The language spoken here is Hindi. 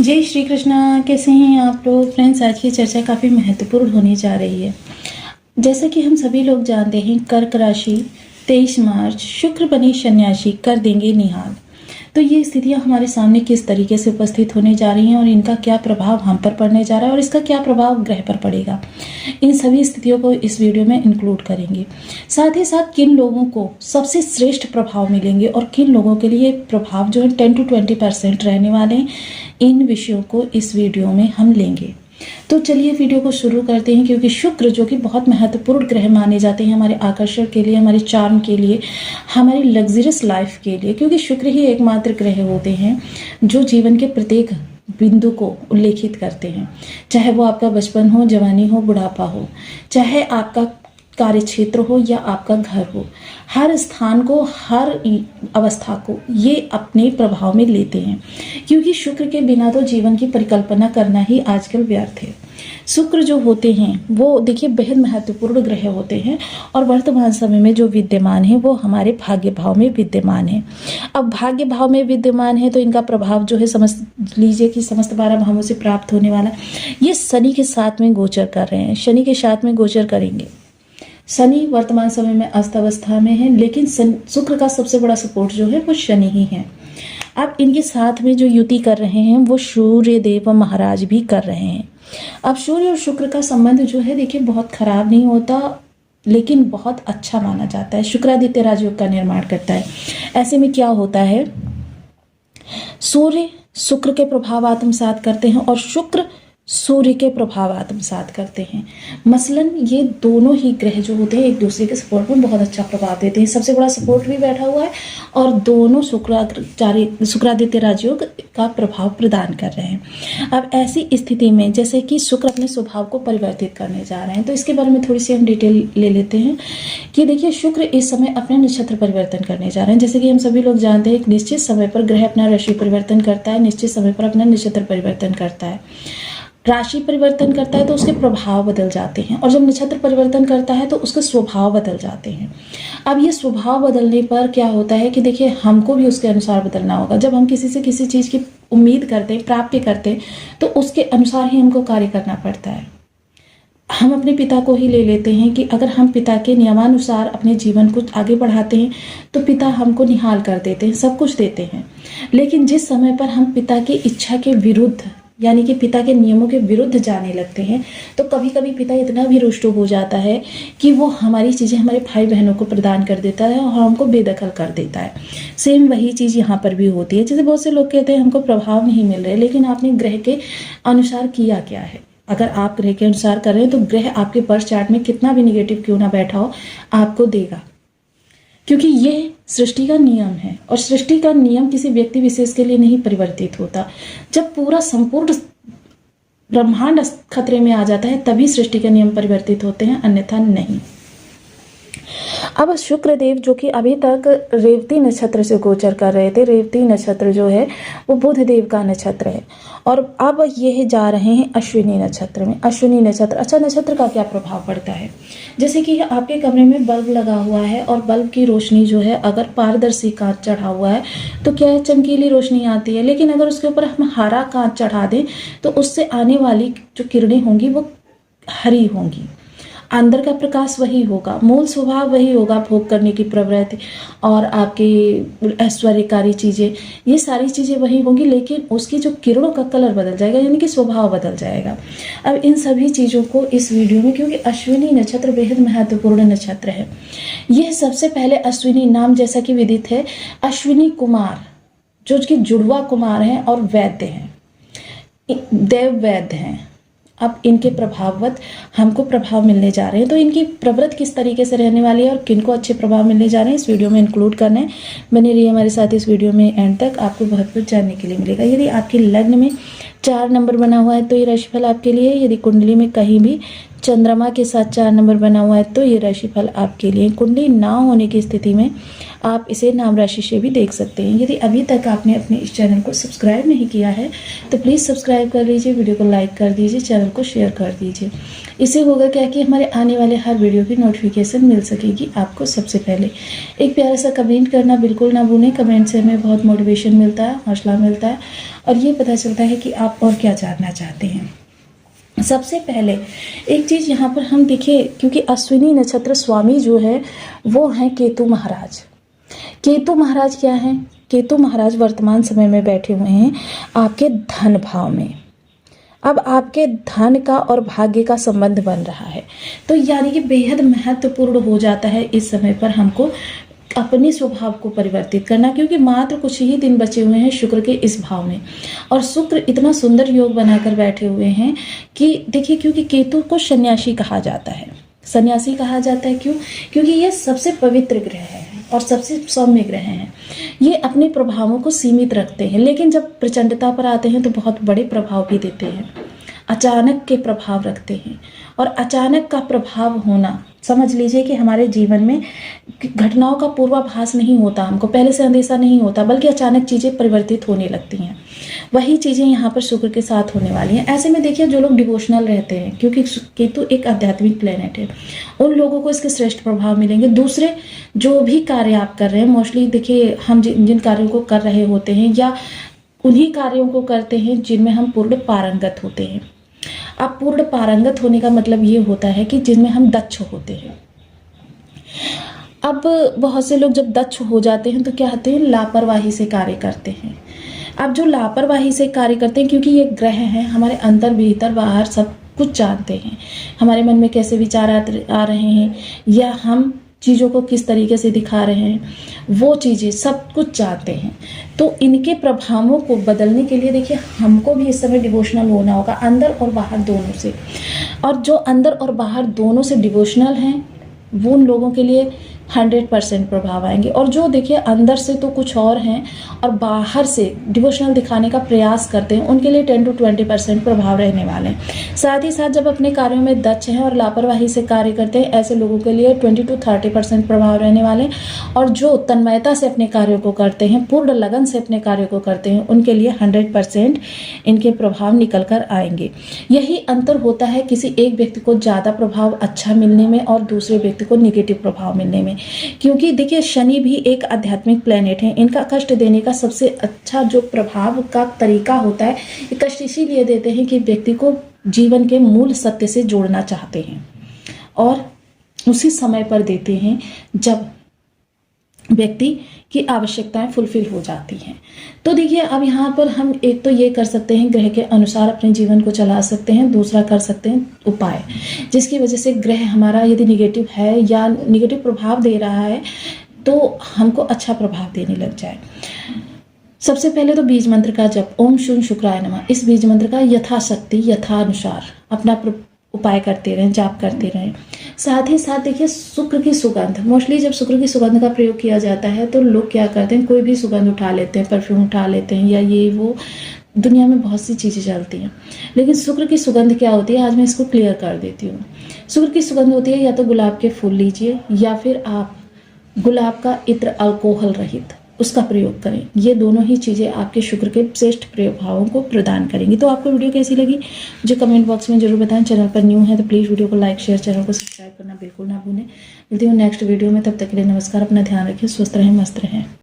जय श्री कृष्णा। कैसे हैं आप लोग फ्रेंड्स? आज की चर्चा काफ़ी महत्वपूर्ण होने जा रही है। जैसा कि हम सभी लोग जानते हैं, कर्क राशि 23 मार्च शुक्र बने सन्यासी कर देंगे निहाल। तो ये स्थितियां हमारे सामने किस तरीके से उपस्थित होने जा रही हैं और इनका क्या प्रभाव हम पर पड़ने जा रहा है और इसका क्या प्रभाव ग्रह पर पड़ेगा, इन सभी स्थितियों को इस वीडियो में इंक्लूड करेंगे। साथ ही साथ किन लोगों को सबसे श्रेष्ठ प्रभाव मिलेंगे और किन लोगों के लिए प्रभाव जो है 10 to 20% रहने वाले हैं, इन विषयों को इस वीडियो में हम लेंगे। तो चलिए वीडियो को शुरू करते हैं, क्योंकि शुक्र जो कि बहुत महत्वपूर्ण ग्रह माने जाते हैं हमारे आकर्षण के लिए, हमारे चार्म के लिए, हमारी लग्जरियस लाइफ के लिए, क्योंकि शुक्र ही एकमात्र ग्रह होते हैं जो जीवन के प्रत्येक बिंदु को उल्लेखित करते हैं। चाहे वो आपका बचपन हो, जवानी हो, बुढ़ापा हो, चाहे आपका कार्य क्षेत्र हो या आपका घर हो, हर स्थान को, हर अवस्था को ये अपने प्रभाव में लेते हैं, क्योंकि शुक्र के बिना तो जीवन की परिकल्पना करना ही आजकल व्यर्थ है। शुक्र जो होते हैं वो देखिए बेहद महत्वपूर्ण ग्रह होते हैं और वर्तमान समय में जो विद्यमान है वो हमारे भाग्य भाव में विद्यमान है। अब भाग्य भाव में विद्यमान है तो इनका प्रभाव जो है समझ लीजिए कि समस्त 12 भावों से प्राप्त होने वाला। ये शनि के साथ में गोचर कर रहे हैं, शनि के साथ में गोचर करेंगे। शनि वर्तमान समय में अस्थावस्था में है, लेकिन शुक्र का सबसे बड़ा सपोर्ट जो है वो शनि ही है। अब इनके साथ में जो युति कर रहे हैं वो सूर्य देव महाराज भी कर रहे हैं। अब सूर्य और शुक्र का संबंध जो है देखिए बहुत खराब नहीं होता, लेकिन बहुत अच्छा माना जाता है। शुक्रादित्य राजयोग का निर्माण करता है। ऐसे में क्या होता है, सूर्य शुक्र के प्रभाव आत्मसात करते हैं और शुक्र सूर्य के प्रभाव आत्मसात करते हैं। मसलन ये दोनों ही ग्रह जो होते हैं एक दूसरे के सपोर्ट में बहुत अच्छा प्रभाव देते हैं। सबसे बड़ा सपोर्ट भी बैठा हुआ है और दोनों शुक्रादित्य राजयोग का प्रभाव प्रदान कर रहे हैं। अब ऐसी स्थिति में जैसे कि शुक्र अपने स्वभाव को परिवर्तित करने जा रहे हैं, तो इसके बारे में थोड़ी सी हम डिटेल ले लेते हैं कि देखिए शुक्र इस समय अपने नक्षत्र परिवर्तन करने जा रहे हैं। जैसे कि हम सभी लोग जानते हैं एक निश्चित समय पर ग्रह अपना राशि परिवर्तन करता है, निश्चित समय पर अपना नक्षत्र परिवर्तन करता है। राशि परिवर्तन करता है तो उसके प्रभाव बदल जाते हैं, और जब नक्षत्र परिवर्तन करता है तो उसके स्वभाव बदल जाते हैं। अब ये स्वभाव बदलने पर क्या होता है कि देखिए हमको भी उसके अनुसार बदलना होगा। जब हम किसी से किसी चीज़ की उम्मीद करते हैं, प्राप्ति करते हैं, तो उसके अनुसार ही हमको कार्य करना पड़ता है। हम अपने पिता को ही ले लेते हैं कि अगर हम पिता के नियमानुसार अपने जीवन को आगे बढ़ाते हैं तो पिता हमको निहाल कर देते हैं, सब कुछ देते हैं। लेकिन जिस समय पर हम पिता की इच्छा के विरुद्ध, यानी कि पिता के नियमों के विरुद्ध जाने लगते हैं, तो कभी कभी पिता इतना भी रुष्ट हो जाता है कि वो हमारी चीज़ें हमारे भाई बहनों को प्रदान कर देता है और हमको बेदखल कर देता है। सेम वही चीज़ यहाँ पर भी होती है। जैसे बहुत से लोग कहते हैं हमको प्रभाव नहीं मिल रहे, लेकिन आपने ग्रह के अनुसार किया क्या है। अगर आप ग्रह के अनुसार कर रहे हैं तो ग्रह आपके बर्थ चार्ट में कितना भी निगेटिव क्यों ना बैठा हो आपको देगा, क्योंकि ये सृष्टि का नियम है और सृष्टि का नियम किसी व्यक्ति विशेष के लिए नहीं परिवर्तित होता। जब पूरा संपूर्ण ब्रह्मांड खतरे में आ जाता है तभी सृष्टि के नियम परिवर्तित होते हैं, अन्यथा नहीं। अब शुक्रदेव जो कि अभी तक रेवती नक्षत्र से गोचर कर रहे थे, रेवती नक्षत्र जो है वो बुध देव का नक्षत्र है, और अब ये जा रहे हैं अश्विनी नक्षत्र में। अश्विनी नक्षत्र, अच्छा नक्षत्र का क्या प्रभाव पड़ता है, जैसे कि आपके कमरे में बल्ब लगा हुआ है और बल्ब की रोशनी जो है अगर पारदर्शी कांच चढ़ा हुआ है तो क्या है, चमकीली रोशनी आती है। लेकिन अगर उसके ऊपर हम हरा कांच चढ़ा दें तो उससे आने वाली जो किरणें होंगी वो हरी होंगी। अंदर का प्रकाश वही होगा, मूल स्वभाव वही होगा, भोग करने की प्रवृत्ति और आपकी ऐश्वर्यकारी चीज़ें, ये सारी चीज़ें वही होंगी, लेकिन उसकी जो किरणों का कलर बदल जाएगा, यानी कि स्वभाव बदल जाएगा। अब इन सभी चीज़ों को इस वीडियो में, क्योंकि अश्विनी नक्षत्र बेहद महत्वपूर्ण नक्षत्र है। यह सबसे पहले अश्विनी नाम जैसा कि विदित है, अश्विनी कुमार जो कि जुड़वा कुमार हैं और वैद्य हैं, देव वैद्य हैं। अब इनके प्रभाववत हमको प्रभाव मिलने जा रहे हैं, तो इनकी प्रवृत्ति किस तरीके से रहने वाली है और किनको अच्छे प्रभाव मिलने जा रहे हैं इस वीडियो में इंक्लूड करना है। बने रहिए हमारे साथ इस वीडियो में एंड तक, आपको बहुत कुछ जानने के लिए मिलेगा। यदि आपके लग्न में 4 नंबर बना हुआ है तो ये राशिफल आपके लिए। यदि कुंडली में कहीं भी चंद्रमा के साथ 4 नंबर बना हुआ है, तो ये राशिफल आपके लिए। कुंडली ना होने की स्थिति में आप इसे नाम राशि से भी देख सकते हैं। यदि अभी तक आपने अपने इस चैनल को सब्सक्राइब नहीं किया है तो प्लीज़ सब्सक्राइब कर लीजिए, वीडियो को लाइक कर दीजिए, चैनल को शेयर कर दीजिए। इससे होगा क्या कि हमारे आने वाले हर वीडियो की नोटिफिकेशन मिल सकेगी आपको सबसे पहले। एक प्यारा सा कमेंट करना बिल्कुल ना भूलें, कमेंट से हमें बहुत मोटिवेशन मिलता है, हौसला मिलता है और ये पता चलता है कि आप और क्या जानना चाहते हैं। सबसे पहले एक चीज़ यहाँ पर हम देखें, क्योंकि अश्विनी नक्षत्र स्वामी जो है वो हैं केतु महाराज। केतु महाराज क्या हैं? केतु महाराज वर्तमान समय में बैठे हुए हैं आपके धन भाव में। अब आपके धन का और भाग्य का संबंध बन रहा है, तो यानी कि बेहद महत्वपूर्ण हो जाता है इस समय पर हमको अपने स्वभाव को परिवर्तित करना, क्योंकि मात्र कुछ ही दिन बचे हुए हैं शुक्र के इस भाव में। और शुक्र इतना सुंदर योग बनाकर बैठे हुए हैं कि देखिए, क्योंकि केतु को सन्यासी कहा जाता है। सन्यासी कहा जाता है क्यों? क्योंकि ये सबसे पवित्र ग्रह है और सबसे सौम्य ग्रह हैं। ये अपने प्रभावों को सीमित रखते हैं, लेकिन जब प्रचंडता पर आते हैं तो बहुत बड़े प्रभाव भी देते हैं, अचानक के प्रभाव रखते हैं। और अचानक का प्रभाव होना, समझ लीजिए कि हमारे जीवन में घटनाओं का पूर्वाभास नहीं होता, हमको पहले से अंदेशा नहीं होता, बल्कि अचानक चीज़ें परिवर्तित होने लगती हैं। वही चीज़ें यहाँ पर शुक्र के साथ होने वाली हैं। ऐसे में देखिए, जो लोग डिवोशनल रहते हैं, क्योंकि केतु एक आध्यात्मिक प्लेनेट है, उन लोगों को इसके श्रेष्ठ प्रभाव मिलेंगे। दूसरे जो भी कार्य आप कर रहे हैं, मोस्टली देखिए हम जिन कार्यों को कर रहे होते हैं या उन्हीं कार्यों को करते हैं जिनमें हम पूर्ण पारंगत होते हैं। अब पूर्ण पारंगत होने का मतलब ये होता है कि जिनमें हम दक्ष होते हैं। अब बहुत से लोग जब दक्ष हो जाते हैं तो क्या होते हैं, लापरवाही से कार्य करते हैं। अब जो लापरवाही से कार्य करते हैं, क्योंकि ये ग्रह हैं, हमारे अंदर भीतर बाहर सब कुछ जानते हैं, हमारे मन में कैसे विचार आ रहे हैं या हम चीज़ों को किस तरीके से दिखा रहे हैं, वो चीज़ें सब कुछ जानते हैं। तो इनके प्रभावों को बदलने के लिए देखिए, हमको भी इस समय डिवोशनल होना होगा, अंदर और बाहर दोनों से। और जो अंदर और बाहर दोनों से डिवोशनल हैं, वो उन लोगों के लिए 100% प्रभाव आएंगे। और जो देखिए अंदर से तो कुछ और हैं और बाहर से डिवोशनल दिखाने का प्रयास करते हैं, उनके लिए 10 to 20% प्रभाव रहने वाले हैं। साथ ही साथ जब अपने कार्यों में दक्ष हैं और लापरवाही से कार्य करते हैं, ऐसे लोगों के लिए 20 to 30% प्रभाव रहने वाले हैं। और जो तन्मयता से अपने कार्यों को करते हैं, पूर्ण लगन से अपने कार्यों को करते हैं, उनके लिए 100% इनके प्रभाव निकल कर आएंगे। यही अंतर होता है किसी एक व्यक्ति को ज़्यादा प्रभाव अच्छा मिलने में और दूसरे व्यक्ति को निगेटिव प्रभाव मिलने में। क्योंकि देखिए, शनि भी एक आध्यात्मिक प्लेनेट है, इनका कष्ट देने का सबसे अच्छा जो प्रभाव का तरीका होता है, ये कष्ट इसीलिए देते हैं कि व्यक्ति को जीवन के मूल सत्य से जोड़ना चाहते हैं और उसी समय पर देते हैं जब व्यक्ति की आवश्यकताएं फुलफिल हो जाती हैं। तो देखिए, अब यहाँ पर हम एक तो ये कर सकते हैं, ग्रह के अनुसार अपने जीवन को चला सकते हैं। दूसरा कर सकते हैं उपाय, जिसकी वजह से ग्रह हमारा यदि निगेटिव है या निगेटिव प्रभाव दे रहा है तो हमको अच्छा प्रभाव देने लग जाए। सबसे पहले तो बीज मंत्र का जप, ओम शून शुक्राय नमः, इस बीज मंत्र का यथाशक्ति यथानुसार अपना उपाय करते रहें, जाप करते रहें। साथ ही साथ देखिए, शुक्र की सुगंध, मोस्टली जब शुक्र की सुगंध का प्रयोग किया जाता है तो लोग क्या करते हैं, कोई भी सुगंध उठा लेते हैं, परफ्यूम उठा लेते हैं या ये वो, दुनिया में बहुत सी चीज़ें चलती हैं। लेकिन शुक्र की सुगंध क्या होती है, आज मैं इसको क्लियर कर देती हूँ। शुक्र की सुगंध होती है या तो गुलाब के फूल लीजिए या फिर आप गुलाब का इत्र अल्कोहल रहित उसका प्रयोग करें। ये दोनों ही चीज़ें आपके शुक्र के श्रेष्ठ प्रभावों को प्रदान करेंगी। तो आपको वीडियो कैसी लगी मुझे कमेंट बॉक्स में जरूर बताएं। चैनल पर न्यू है तो प्लीज़ वीडियो को लाइक शेयर, चैनल को सब्सक्राइब करना बिल्कुल ना भूलें। मिलती हूँ नेक्स्ट वीडियो में, तब तक के लिए नमस्कार। अपना ध्यान रखें, स्वस्थ रहें, मस्त रहें।